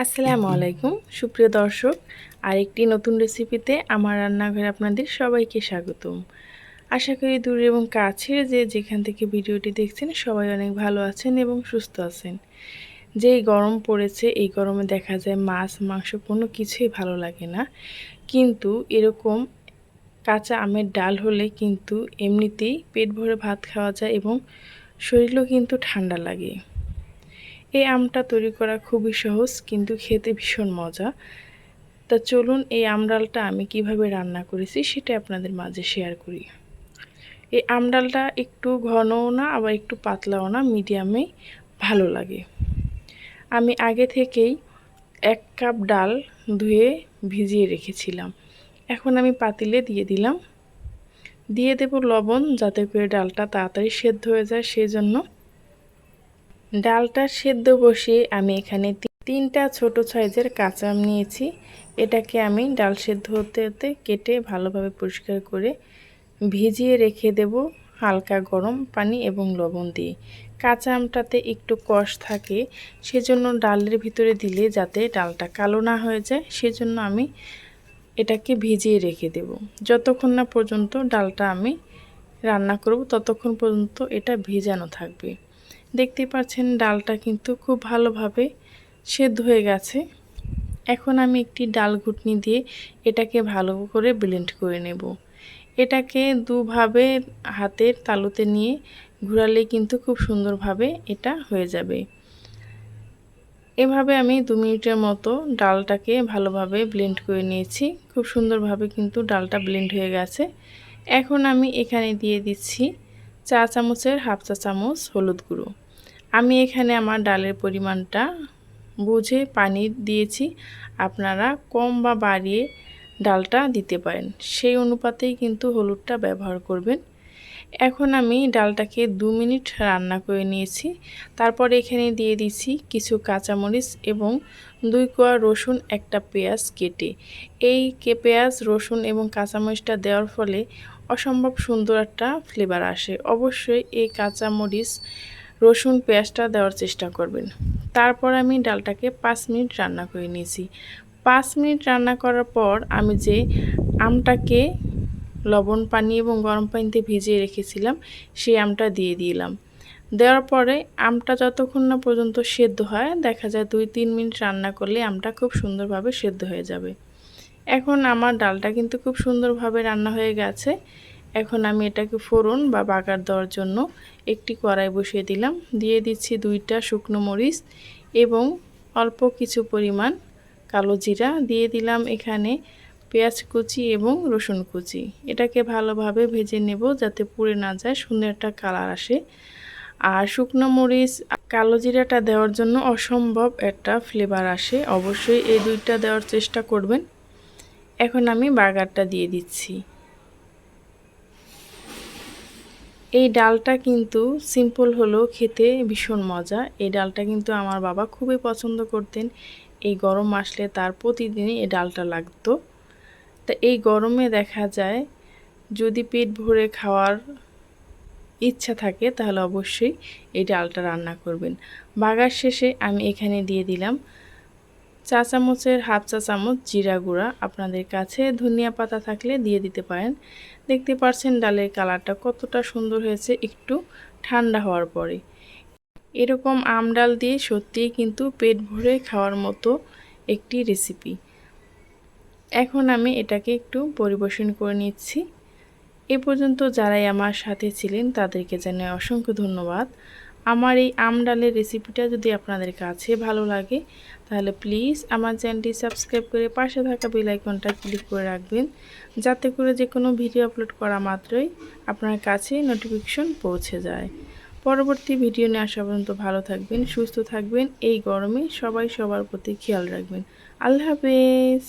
আসসালামু আলাইকুম সুপ্রিয় দর্শক, আরেকটি নতুন রেসিপিতে আমার রান্নাঘরে আপনাদের সবাইকে স্বাগতম। আশা করি দূর এবং কাছের যেখান থেকে ভিডিওটি দেখছেন সবাই অনেক ভালো আছেন এবং সুস্থ আছেন। যেই গরম পড়েছে, এই গরমে দেখা যায় মাছ মাংস কোনো কিছুই ভালো লাগে না, কিন্তু এরকম কাঁচা আমের ডাল হলে কিন্তু এমনিতেই পেট ভরে ভাত খাওয়া যায় এবং শরীরও কিন্তু ঠান্ডা লাগে। এই আমটা তৈরি করা খুবই সহজ, কিন্তু খেতে ভীষণ মজা। তা চলুন এই আম ডালটা আমি কিভাবে রান্না করেছি সেটা আপনাদের মাঝে শেয়ার করি। এই আম ডালটা একটু ঘনও না আবার একটু পাতলাও না, মিডিয়ামে ভালো লাগে। আমি আগে থেকেই 1 কাপ ডাল ধুয়ে ভিজিয়ে রেখেছিলাম। এখন আমি পাতিলে দিয়ে দিলাম, দিয়ে দেব লবণ, যাতে করে ডালটা তাড়াতাড়ি সেদ্ধ হয়ে যায়। সেজন্য ডালটা সেদ্ধ বসিয়ে আমি এখানে 3টা ছোট সাইজের কাঁচা আম নিয়েছি। এটাকে আমি ডাল সেদ্ধ হতে হতে কেটে ভালোভাবে পরিষ্কার করে ভিজিয়ে রেখে দেব হালকা গরম পানি এবং লবণ দিয়ে। কাঁচা আমটাতে একটু কষ থাকে, সেজন্য ডালের ভিতরে দিলে যাতে ডালটা কালো না হয়ে যায়, সেজন্য আমি এটাকে ভিজিয়ে রেখে দেব। যতক্ষণ না পর্যন্ত ডালটা আমি রান্না করব ততক্ষণ পর্যন্ত এটা ভেজানো থাকবে। দেখতে পাচ্ছেন ডালটা কিন্তু খুব ভালোভাবে সেদ্ধ হয়ে গেছে। এখন আমি একটি ডাল ঘুটনি দিয়ে এটাকে ভালো করে ব্লেন্ড করে নেব। এটাকে দুভাবে হাতের তালুতে নিয়ে ঘোরালে কিন্তু খুব সুন্দরভাবে এটা হয়ে যাবে। এভাবে আমি 2 মিনিটের মতো ডালটাকে ভালোভাবে ব্লেন্ড করে নিয়েছি। খুব সুন্দরভাবে কিন্তু ডালটা ব্লেন্ড হয়ে গেছে। এখন আমি এখানে দিয়ে দিচ্ছি চা চামচের হাফ চা চামচ হলুদ গুঁড়ো। আমি এখানে আমার ডালের পরিমাণটা বুঝে পানি দিয়েছি, আপনারা কম বা বাড়িয়ে ডালটা দিতে পারেন, সেই অনুপাতেই কিন্তু হলুদটা ব্যবহার করবেন। এখন আমি ডালটাকে 2 মিনিট রান্না করে নিয়েছি। তারপর এখানে দিয়ে দিচ্ছি কিছু কাঁচামরিচ এবং 2 কোয়া রসুন, একটা পেঁয়াজ কেটে। এই পেঁয়াজ রসুন এবং কাঁচামরিচটা দেওয়ার ফলে অসম্ভব সুন্দর একটা ফ্লেভার আসে। অবশ্যই এই কাঁচামরিচ রসুন পেঁয়াজটা দেওয়ার চেষ্টা করবেন। তারপর আমি ডালটাকে 5 মিনিট রান্না করে নিয়েছি। 5 মিনিট রান্না করার পর আমি যে আমটাকে লবণ পানি এবং গরম পানিতে ভিজিয়ে রেখেছিলাম সেই আমটা দিয়ে দিলাম। দেওয়ার পরে আমটা যতক্ষণ না পর্যন্ত সেদ্ধ হয়, দেখা যায় 2-3 মিনিট রান্না করলে আমটা খুব সুন্দরভাবে সেদ্ধ হয়ে যাবে। এখন আমার ডালটা কিন্তু খুব সুন্দরভাবে রান্না হয়ে গেছে। এখন আমি এটাকে ফোড়ন বা বাগার দেওয়ার জন্য একটি কড়াই বসিয়ে দিলাম। দিয়ে দিচ্ছি 2টা শুকনো মরিচ এবং অল্প কিছু পরিমাণ কালো জিরা। দিয়ে দিলাম এখানে পেঁয়াজ কুচি এবং রসুন কুচি। এটাকে ভালোভাবে ভেজে নেব যাতে পুড়ে না যায়, সুন্দর একটা কালার আসে। আর শুকনো মরিচ কালো জিরাটা দেওয়ার জন্য অসম্ভব একটা ফ্লেভার আসে, অবশ্যই এই 2টা দেওয়ার চেষ্টা করবেন। এখন আমি বাগারটা দিয়ে দিচ্ছি। এই ডালটা কিন্তু সিম্পল হলেও খেতে ভীষণ মজা। এই ডালটা কিন্তু আমার বাবা খুবই পছন্দ করতেন। এই গরম আসলে তার প্রতিদিনই এই ডালটা লাগতো। তা এই গরমে দেখা যায় যদি পেট ভরে খাওয়ার ইচ্ছা থাকে তাহলে অবশ্যই এই ডালটা রান্না করবেন। বাগার শেষে আমি এখানে দিয়ে দিলাম চা চামচের হাফ চা চামচ জিরা গুঁড়া। আপনাদের কাছে ধনিয়া পাতা থাকলে দিয়ে দিতে পারেন। দেখতে পাচ্ছেন ডালের কালারটা কতটা সুন্দর হয়েছে একটু ঠান্ডা হওয়ার পরে। এরকম আম ডাল দিয়ে সত্যিই কিন্তু পেট ভরে খাওয়ার মতো একটি রেসিপি। এখন আমি এটাকে একটু পরিবেশন করে নিচ্ছি। এ পর্যন্ত যারাই আমার সাথে ছিলেন তাদেরকে জানাই অসংখ্য ধন্যবাদ। আমার এই আম ডালের রেসিপিটা যদি আপনাদের কাছে ভালো লাগে তাহলে প্লিজ আমার চ্যানেলটি সাবস্ক্রাইব করে পাশে থাকা বেল আইকনটা ক্লিক করে রাখবেন, যাতে করে যে কোনো ভিডিও আপলোড করা মাত্রই আপনার কাছে নোটিফিকেশন পৌঁছে যায়। পরবর্তী ভিডিও নিয়ে আসা পর্যন্ত ভালো থাকবেন, সুস্থ থাকবেন। এই গরমে সবাই সবার প্রতি খেয়াল রাখবেন। আল্লাহ হাফেজ।